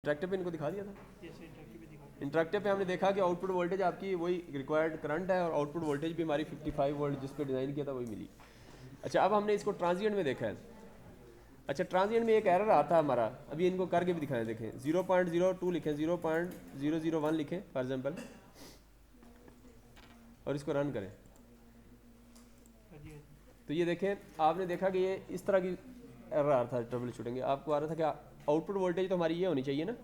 Interactive पे इनको दिखा दिया था। इंटरेक्टिव पे हमने देखा कि आउटपुट वोल्टेज आपकी वही रिक्वायर्ड करंट है और आउटपुट वोल्टेज भी हमारी 55 वोल्ट जिस पे डिज़ाइन किया था वही मिली। अच्छा, अब हमने इसको ट्रांजिएंट में देखा है। अच्छा, ट्रांजिएंट में एक एरर आता है हमारा, अभी इनको करके भी दिखाएं। देखें 0.02 लिखें, 0.001 लिखें फॉर एग्जांपल, और इसको रन करें तो ये देखें, आपने देखा कि ये इस तरह की एरर आ रहा था। ट्रबल शूटिंग आपको आ रहा था कि आउटपुट वोल्टेज तो हमारी ये होनी चाहिए ना,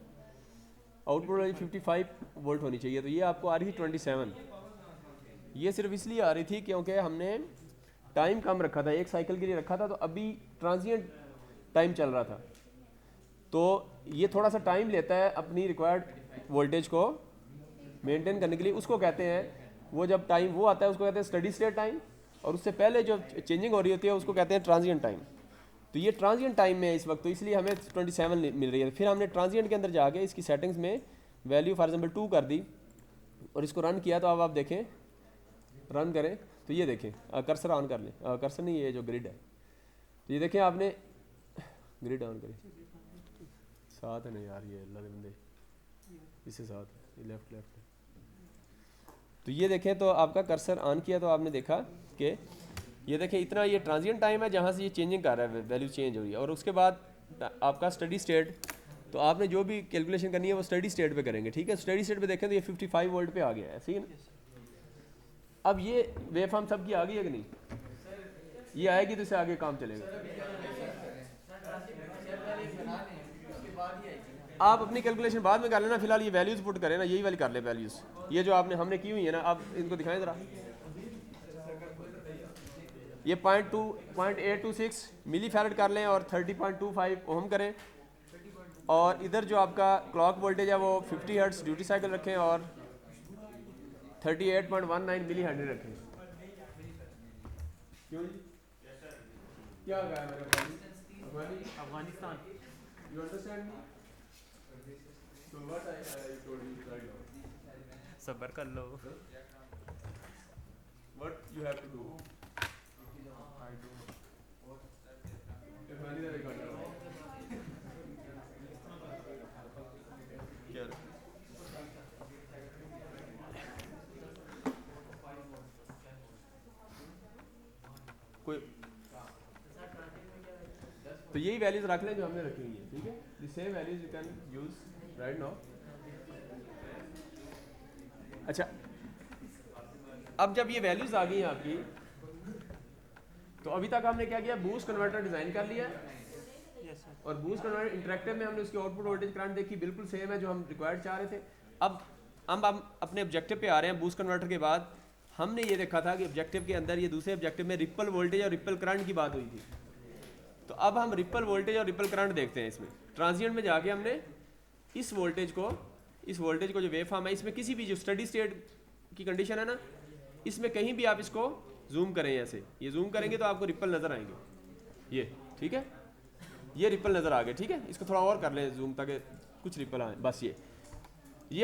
आउटपुट वोल्टेज 55 वोल्ट होनी चाहिए, तो ये आपको आ रही थी 27। ये सिर्फ इसलिए आ रही थी क्योंकि हमने टाइम कम रखा था, एक साइकिल के लिए रखा था, तो अभी ट्रांजिएंट टाइम चल रहा था, तो ये थोड़ा सा टाइम लेता है अपनी रिक्वायर्ड वोल्टेज को मेंटेन करने के लिए। उसको कहते हैं, वो जब टाइम वो आता है उसको कहते हैं स्टडी स्टेट टाइम, और उससे पहले जो चेंजिंग हो रही होती है उसको कहते हैं ट्रांजिएंट टाइम। तो ये ट्रांजिएंट टाइम में है इस वक्त, तो इसलिए हमें 27 मिल रही है। फिर हमने ट्रांजिएंट के अंदर जाके इसकी सेटिंग्स में वैल्यू फॉर एग्जाम्पल 2 कर दी और इसको रन किया, तो अब आप देखें, रन करें तो ये देखें, कर्सर ऑन कर लें, कर्सर नहीं, ये जो ग्रिड है, तो ये देखें आपने ग्रिड ऑन करें, साथ है ना यार, ये अल्लाह के बंदे इससे साथ है, लेफ्ट लेफ्ट। तो ये देखें, तो आपका कर्सर ऑन किया तो आपने देखा कि ये देखें इतना ये ट्रांजिएंट टाइम है जहाँ से ये चेंजिंग कर रहा है, वैल्यू चेंज हो रही है। और उसके बाद आपका स्टडी स्टेट, तो आपने जो भी कैलकुलेशन करनी है वो स्टडी स्टेट पे करेंगे, ठीक है। स्टडी स्टेट पे देखें तो ये 55 वोल्ट पे आ गया है, सही है ना। अब ये वेवफॉर्म सबकी आ गई है कि नहीं, ये आएगी तो इससे आगे काम चलेगा। आप अपनी कैलकुलेशन बाद में कर लेना, फिलहाल ये वैल्यूज पुट करें ना, यही वाली कर ले वैल्यूज, ये जो आपने हमने की हुई है ना, आप इनको दिखाएं जरा। ये 0.826 मिली फैरेड कर लें और 30.25 ओम करें, और इधर जो आपका क्लॉक वोल्टेज है वो 50 हर्ट्ज ड्यूटी साइकिल रखें और 38.19 मिली हेनरी रखें। क्यों जी, क्या कहा है मैंने? Afghanistan, you understand me? So what I told you right now, सबर कर लो। what you have to do, अफगानी का रिकॉर्ड क्या कोई, तो यही वैल्यूज रख लें जो हमने रखी हुई है, ठीक है। The same values you can use right now. अच्छा, अब जब ये वैल्यूज आ गई हैं आपकी, तो अभी तक हमने क्या किया, बूस्ट कन्वर्टर डिजाइन कर लिया, और बूस्ट कन्वर्टर इंटरेक्टिव में हमने उसकी आउटपुट वोल्टेज करंट देखी, बिल्कुल सेम है जो हम रिक्वायर्ड चाह रहे थे। अब हम अपने ऑब्जेक्टिव पे आ रहे हैं। बूस्ट कन्वर्टर के बाद हमने ये देखा था कि ऑब्जेक्टिव के अंदर, ये दूसरे ऑब्जेक्टिव में रिपल वोल्टेज और रिपल करंट की बात हुई थी। तो अब हम रिपल वोल्टेज और रिपल करंट देखते हैं इसमें। ट्रांजिएंट में जाके हमने इस वोल्टेज को जो वेव फॉर्म है, इसमें किसी भी जो स्टडी स्टेट की कंडीशन है ना, इसमें कहीं भी आप इसको जूम करें, ऐसे ये जूम करेंगे तो आपको रिपल नज़र आएंगे, ये ठीक है, ये रिपल नज़र आ गए, ठीक है। इसको थोड़ा और कर लें जूम ताकि कुछ रिपल आए, बस ये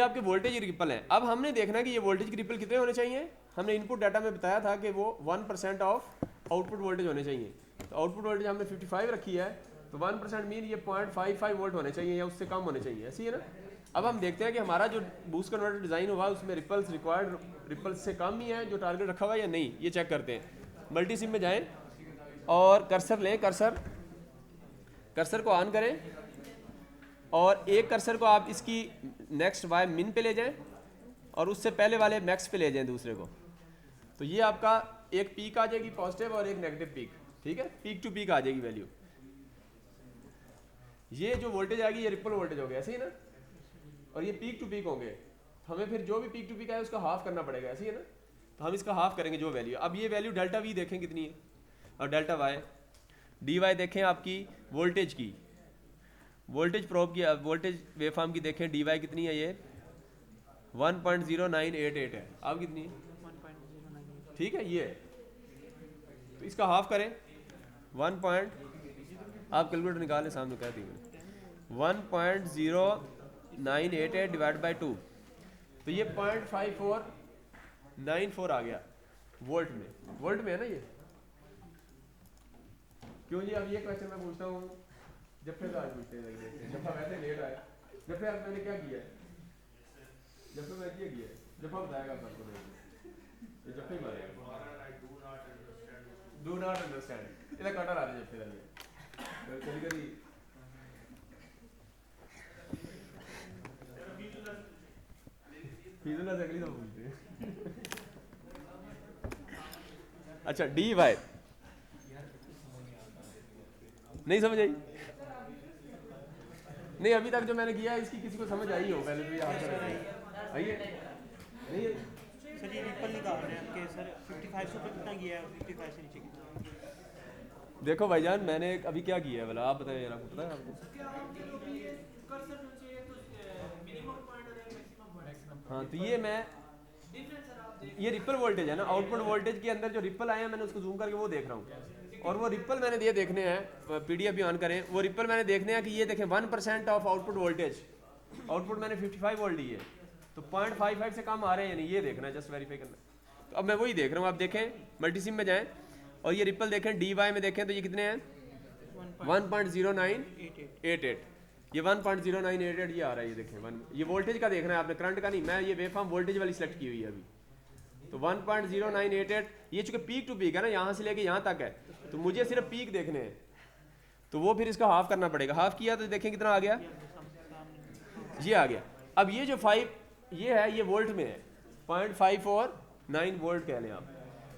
आपके वोल्टेज रिपल हैं। अब हमने देखना है कि ये वोल्टेज के रिपल कितने होने चाहिए। हमने इनपुट डाटा में बताया था कि वो 1% ऑफ आउटपुट वोल्टेज होने चाहिए, तो आउटपुट वोल्टेज हमने 55 रखी है, तो 1% मीन ये 0.55 वोल्ट होने चाहिए या उससे कम होने चाहिए, ऐसी है ना। अब हम देखते हैं कि हमारा जो बूस्ट कन्वर्टर डिज़ाइन हुआ उसमें रिपल्स रिक्वायर्ड रिपल्स से कम ही है जो टारगेट रखा हुआ है या नहीं, ये चेक करते हैं। मल्टी सिम में जाएं और कर्सर लें, कर्सर को ऑन करें, और एक कर्सर को आप इसकी नेक्स्ट वाई मिन पे ले जाएं और उससे पहले वाले मैक्स पे ले जाएं दूसरे को, तो ये आपका एक पीक आ जाएगी पॉजिटिव और एक नेगेटिव पीक, ठीक है, पीक टू पीक आ जाएगी वैल्यू। ये जो वोल्टेज आएगी ये रिपल वोल्टेज हो गया, ऐसे ही ना, और ये पीक टू पीक होंगे, तो हमें फिर जो भी पीक टू पीक आए उसका हाफ करना पड़ेगा, ऐसे ही है ना। तो हम इसका हाफ करेंगे जो वैल्यू। अब ये वैल्यू डेल्टा वी देखें कितनी है, और डेल्टा वाई डी वाई देखें आपकी वोल्टेज की, वोल्टेज प्रोब की, वोल्टेज वेवफॉर्म की देखें डी वाई कितनी है, ये 1.0988 है। अब कितनी है, 1.098, ठीक है ये। तो इसका हाफ करें, 1. आप कैलकुलेटर निकालें, सामने कहती हूँ 1.0988 डिवाइड बाई 2, तो ये 0.5494 आ गया वोल्ट में है ना ये। क्यों जी, अब ये क्वेश्चन मैं पूछता हूँ, जब फिर आज पूछते हैं, जब वैसे लेट आए जब यार मैंने क्या किया है, जब मैं क्या किया है, जब बताएगा आपको ये जब ही मारेगा डू नॉट अंडरस्टैंड इधर कटर आ रही है फिर कभी कभी फीजला से अगली तो पूछते हैं। अच्छा डी वाई नहीं समझ आई? नहीं अभी तक जो मैंने किया इसकी किसी को समझ आई हो पहले तो ये आइए नहीं सर ये रिपल निकाल रहे हैं आपके सर 55 से ऊपर कितना गया है 55 से नीचे कितना? देखो भाईजान मैंने अभी क्या किया है भला आप बताएं यार, आपको पता है आपको? हाँ तो ये मैं ये रिपल वोल्टेज है ना, आउटपुट वोल्टेज के अंदर जो रिपल आए हैं मैंने उसको जूम करके वो देख रहा हूँ, और वो रिपल मैंने ये देखने हैं, पीडीएफ भी ऑन करें, वो रिपल मैंने देखने हैं कि ये देखें 1% ऑफ आउटपुट वोल्टेज, आउटपुट मैंने 55 वोल्ट दी है तो 0.55 से कम आ रहे हैं यानी, ये देखना है जस्ट वेरीफाई करना। तो अब मैं वही देख रहा हूँ, आप देखें मल्टीसिम में जाएं और ये रिपल देखें डी वाई में देखें तो ये कितने हैं 1.0988, ये 1.0988 ये आ रहा है, ये देखें ये वोल्टेज का देखना है आपने, करंट का नहीं, मैं ये वेवफॉर्म वोल्टेज वाली सेलेक्ट की हुई है अभी। तो 1.0988 ये चूंकि पीक टू पीक है ना, यहाँ से लेके यहाँ तक है तो मुझे सिर्फ पीक देखने हैं, तो वो फिर इसका हाफ करना पड़ेगा, हाफ किया तो देखें कितना आ गया, ये आ गया। अब ये जो 5 ये है ये वोल्ट में है, 0.5 और 9 वोल्ट कह लें आप,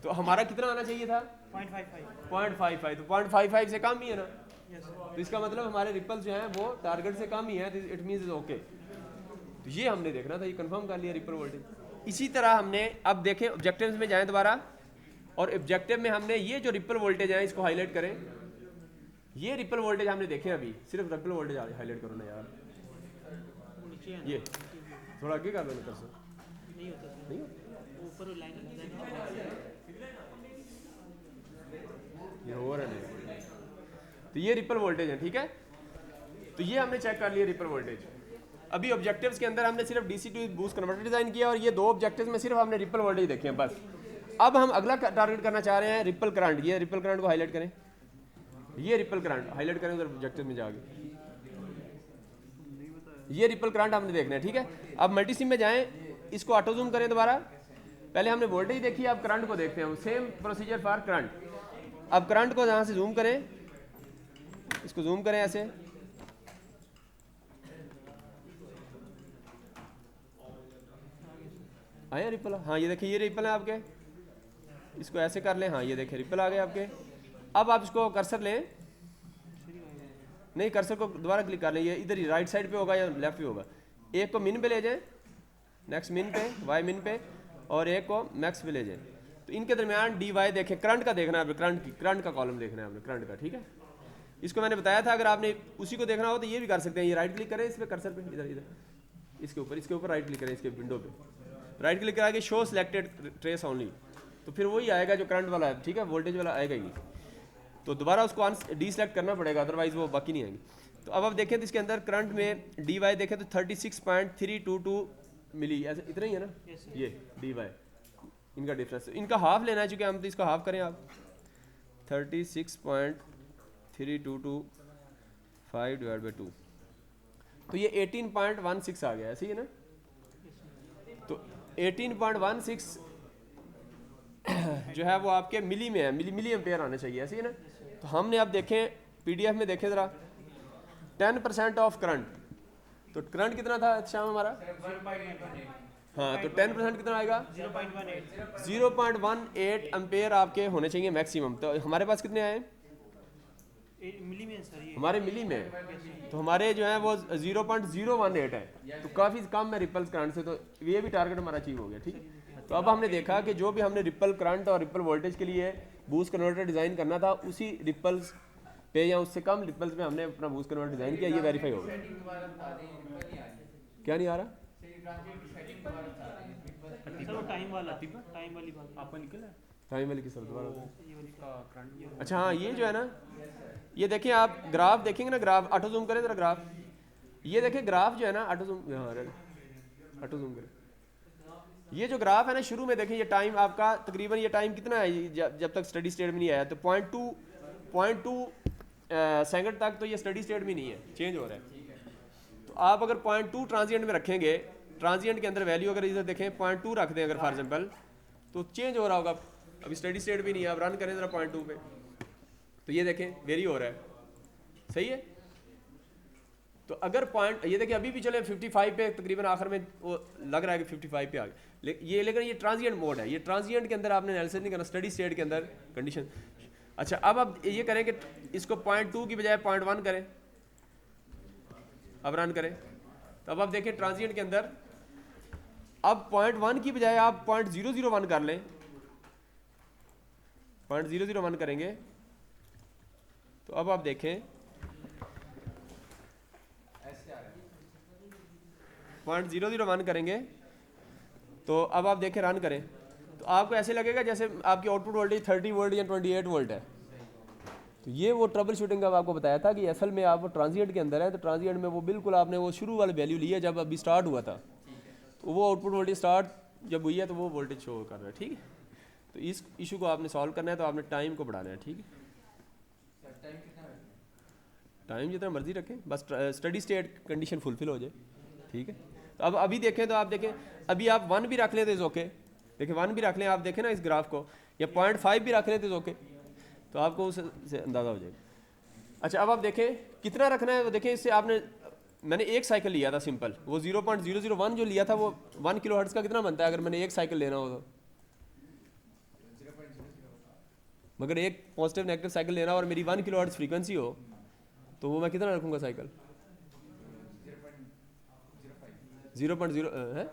तो हमारा कितना आना चाहिए था 0.55, तो 0.55 से कम ही है ना, तो इसका मतलब हमारे रिपल्स जो हैं वो टारगेट से कम ही है, इट मींस इज ओके। तो ये हमने देखना था, ये कंफर्म कर लिया रिपल वोल्टेज। इसी तरह हमने अब देखें ऑब्जेक्टिव्स में जाएं दोबारा, और ऑब्जेक्टिव में हमने ये जो रिपल वोल्टेज है इसको हाईलाइट करें, ये रिपल वोल्टेज हमने देखे अभी, सिर्फ रिपल वोल्टेज हाईलाइट करो ना यार, ये थोड़ा आगे कर लो ना सर, नहीं होता सर, नहीं ऊपर लाइन ये हो रहा है, तो ये रिपल वोल्टेज है, ठीक है। तो ये हमने चेक कर लिया रिपल वोल्टेज। अभी ऑब्जेक्टिव्स के अंदर हमने सिर्फ DC to boost converter design किया, और ये दो ऑब्जेक्टिव्स में सिर्फ हमने रिपल वोल्टेज देखे हैं बस। अब हम अगला टारगेट करना चाह रहे हैं रिपल करंट, ये रिपल करंट को हाईलाइट करें, ये रिपल करंट हाईलाइट करें उधर ऑब्जेक्टिव में जाके, ये रिपल करंट हमने देखना है, ठीक है। अब मल्टीसिम में जाएं, इसको ऑटो जूम करें दोबारा, पहले हमने वोल्टेज देखी, अब करंट को देखते हैं, सेम प्रोसीजर फॉर करंट। अब करंट को यहाँ से जूम करें, इसको जूम करें ऐसे, आया रिपल, हाँ ये देखिए ये रिपल है आपके, इसको ऐसे कर लें, हाँ ये देखिए रिपल आ गए आपके। अब आप इसको कर्सर लें, नहीं कर्सर को दोबारा क्लिक कर लें, ये इधर ही राइट साइड पे होगा या लेफ्ट पे होगा, एक को मिन पे ले जाएं, नेक्स्ट मिन पे, वाई मिन पे, और एक को मैक्स पे ले जाएं। तो इनके दरमियान डी वाई देखें, करंट का देखना है, करंट का कॉलम देखना है आपने, करंट का, ठीक है। इसको मैंने बताया था अगर आपने उसी को देखना हो तो ये भी कर सकते हैं, ये राइट क्लिक करें इस पर कर्सर पे, इधर इधर इसके ऊपर राइट क्लिक करें, इसके विंडो पे राइट क्लिक करा के शो सिलेक्टेड ट्रेस ओनली, तो फिर वही आएगा जो करंट वाला है, ठीक है, वोल्टेज वाला आएगा ही, तो दोबारा उसको डी सेलेक्ट करना पड़ेगा, अदरवाइज वो बाकी नहीं आएंगे। तो अब आप देखें तो इसके अंदर करंट में डी वाई देखें तो 36.322 मिली, ऐसे इतना ही है ना, ये डी वाई इनका डिफरेंस, इनका हाफ लेना है चूँकि हम, तो इसका हाफ करें आप, 36.3225 डिवाइड बाई 2, तो ये 18.16 आ गया, ऐसे ही है ना। तो 18.16 जो है वो आपके मिली में है, मिली एम्पेयर आना चाहिए, ऐसे ही ना। तो हमने अब देखें पीडीएफ में देखें ज़रा 10% ऑफ करंट, तो करंट कितना था शाम हमारा, हाँ तो 10% कितना आएगा 0.18 एम्पेयर आपके होने चाहिए मैक्सिमम। तो हमारे पास कितने आए मिली में सर, ये हमारे मिली में, तो हमारे जो है वो 0.018 है, तो काफ़ी कम है रिपल्स करंट से, तो ये भी टारगेट हमारा अचीव हो गया, ठीक है। तो अब हमने देखा कि जो भी हमने रिपल करंट और रिपल वोल्टेज के लिए बूस्ट कन्वर्टर डिज़ाइन करना था, उसी रिपल्स पे या उससे कम रिपल्स पे हमने अपना बूस्ट कन्वर्टर डिज़ाइन किया, ये वेरीफाई हो गया। क्या नहीं आ रहा सर, वो टाइम वाली बात आपको निकला है, टाइम वाली किस दोबारा, ये वाली का करंट, अच्छा हाँ ये जो है ना, ये देखिए आप ग्राफ देखेंगे ना, ग्राफ ऑटो जूम करें जरा ग्राफ, ये देखें ग्राफ जो है ना, ऑटो जूम, हाँ ऑटो जूम करें, ये जो ग्राफ है ना शुरू में देखें, ये टाइम आपका तकरीबन ये टाइम कितना है जब तक स्टडी स्टेट में नहीं आया, तो 0.2 सेकंड तक तो ये स्टडी स्टेट में नहीं है, चेंज हो रहा है। तो आप अगर 0.2 ट्रांजिएंट में रखेंगे, ट्रांजिएंट के अंदर वैल्यू अगर इधर देखें 0.2 रख दें अगर फॉर एग्जांपल, तो चेंज हो रहा होगा। अभी स्टडी स्टेट भी नहीं है, आप रन करें ज़रा 0.2 पे, तो ये देखें वेरी हो रहा है, सही है। तो अगर पॉइंट ये देखिए अभी भी चले 55 पे तकरीबन आखिर में वो लग रहा है कि 55 पे आ गए, लेकिन ये ट्रांजिएंट मोड है, ये ट्रांजिएंट के अंदर आपने एनालिसिस नहीं करना, स्टडी स्टेट के अंदर कंडीशन। अच्छा अब आप ये करें कि इसको 0.2 की बजाय 0.1 करें, अब रन करें, तो अब आप देखें ट्रांजिएंट के अंदर अब 0.1 की बजाय आप 0.001 कर लें, 0.001 करेंगे तो अब आप देखें 0.001 करेंगे तो अब आप देखें रन करें तो आपको ऐसे लगेगा जैसे आपकी आउटपुट वोल्टेज 30 वोल्ट या 28 वोल्ट है। तो ये वो ट्रबल शूटिंग का आपको बताया था कि असल में आप वो ट्रांजिएंट के अंदर है, तो ट्रांजिएंट में वो बिल्कुल आपने वो शुरू वाली वैल्यू ली है जब अभी स्टार्ट हुआ था, तो वो आउटपुट वोल्टेज स्टार्ट जब हुई है तो वो वोल्टेज शो कर रहा है, ठीक है। तो इस इशू को आपने सॉल्व करना है, तो आपने टाइम को बढ़ाना है, ठीक है। टाइम जितना मर्जी रखें, बस स्टडी स्टेट कंडीशन फुलफिल हो जाए, ठीक है। तो अब अभी देखें तो आप देखें अभी आप 1 भी रख लें तो इज़ ओके, देखिए 1 भी रख लें, आप देखें ना इस ग्राफ को, या 0.5 भी रख लें तो इज़ ओके, तो आपको उससे अंदाज़ा हो जाएगा। अच्छा अब आप देखें कितना रखना है, वो देखें इससे आपने मैंने एक साइकिल लिया था सिंपल, वो 0.001 जो लिया था वो 1 किलो हर्ट्ज़ का कितना बनता है अगर मैंने एक साइकिल लेना हो तो, मगर एक पॉजिटिव नेगेटिव साइकिल लेना और मेरी 1 किलो हर्ट्ज़ फ्रीक्वेंसी हो तो वो मैं कितना रखूँगा साइकिल, 0.0 है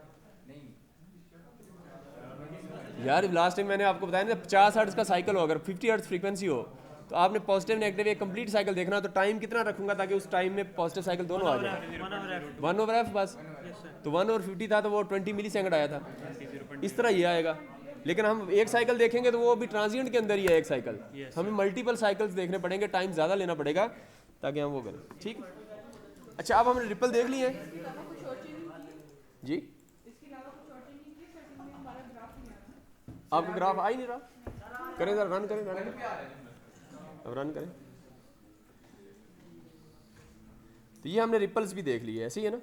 यार। लास्ट टाइम मैंने आपको बताया ना 50 हर्ट्ज़ का साइकिल हो, अगर 50 हर्ट्ज़ फ्रीक्वेंसी हो तो आपने पॉजिटिव नेगेटिव एक कंप्लीट साइकिल देखना, तो टाइम कितना रखूंगा ताकि उस टाइम में पॉजिटिव साइकिल दोनों आ जाए, 1/f बस। तो 1/50 था तो वो 20 मिली सेकंड आया था, इस तरह ये आएगा। लेकिन हम एक साइकिल देखेंगे तो वो भी ट्रांजिएंट के अंदर ही है एक साइकिल, हमें मल्टीपल साइकिल्स देखने पड़ेंगे, टाइम ज़्यादा लेना पड़ेगा ताकि हम वो करें, ठीक है। अच्छा अब हमने रिपल देख लिए हैं जी, आपका ग्राफ आ ही नहीं रहा, करें जरा रन करें, अब रन करें। तो ये हमने रिपल्स भी देख लिए, ऐसे ही है ना।